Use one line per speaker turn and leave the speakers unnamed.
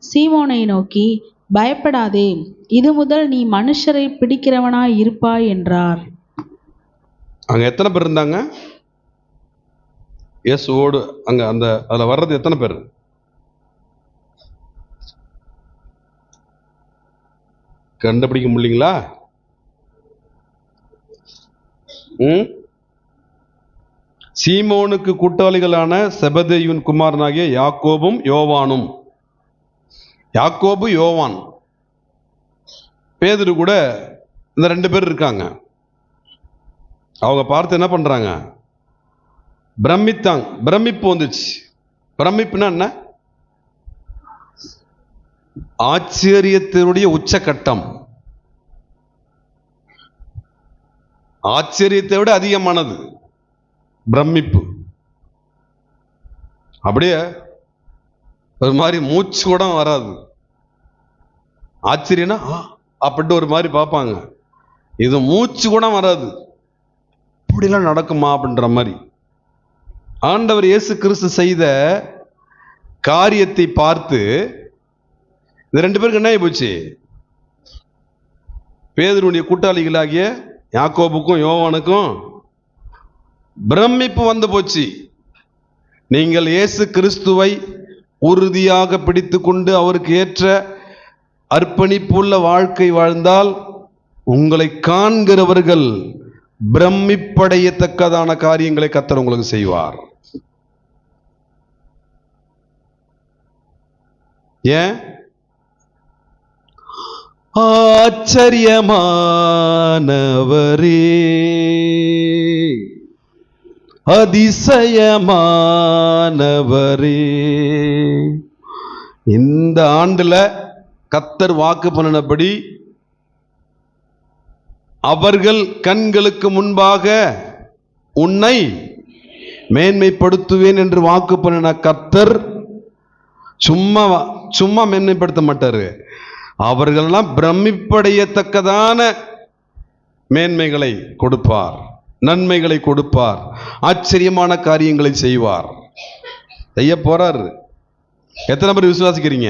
சீமோனை நோக்கி, பயப்படாதே, இது முதல் நீ மனுஷரை பிடிக்கிறவனாய் இருப்பாய் என்றார்.
அங்க எத்தனை பேர் இருந்தாங்க? இயேசுவோடு அங்க அதுல வர்றது எத்தனை பேர்? கண்டுபிடிக்க முடியலீங்களா? சீமோனுக்கு கூட்டாளிகளான செபதேயுவின் குமாரனாகிய யாக்கோபும் யோவானும். யாக்கோபு, யோவான், பேதுரு கூட இந்த 2 பேர் இருக்காங்க. அவங்க பார்த்து என்ன பண்றாங்க? பிரமிப்பு வந்துச்சு. பிரமிப்புனா என்ன? ஆச்சரியத்தினுடைய உச்சகட்டம், ஆச்சரியத்தை விட அதிகமானது பிரமிப்பு. அப்படியே ஒரு மாதிரி மூச்சு கூட வராது. ஆச்சரியம்னா அப்படின்ட்டு ஒரு மாதிரி பார்ப்பாங்க. இது மூச்சு கூட வராது. இப்படிலாம் நடக்குமா அப்படின்ற மாதிரி. ஆண்டவர் இயேசு கிறிஸ்து செய்த காரியத்தை பார்த்து இந்த 2 பேருக்கு என்ன ஆகி போச்சு? பேதுருடைய கூட்டாளிகளாகிய யாக்கோபுக்கும் யோவானுக்கும் பிரமிப்பு வந்து போச்சு. நீங்கள் இயேசு கிறிஸ்துவை உறுதியாக பிடித்து கொண்டு அவருக்கு ஏற்ற அர்ப்பணிப்புள்ள வாழ்க்கை வாழ்ந்தால் உங்களை காண்கிறவர்கள் பிரமிப்படையத்தக்கதான காரியங்களை கர்த்தர் உங்களுக்கு செய்வார். ஏன்? ஆச்சரியமானவரே, அதிசயமானவரே. இந்த ஆண்டுல கர்த்தர் வாக்கு பண்ணினபடி அவர்கள் கண்களுக்கு முன்பாக உன்னை மேன்மைப்படுத்துவேன் என்று வாக்கு பண்ணின கர்த்தர் சும்மா மேன்மைப்படுத்த மாட்டாரு. அவர்களெல்லாம் பிரமிப்படையத்தக்கதான மேன்மைகளை கொடுப்பார், நன்மைகளை கொடுப்பார், ஆச்சரியமான காரியங்களை செய்வார். செய்ய போறாரு. எத்தனை பேர் விசுவாசிக்கிறீங்க?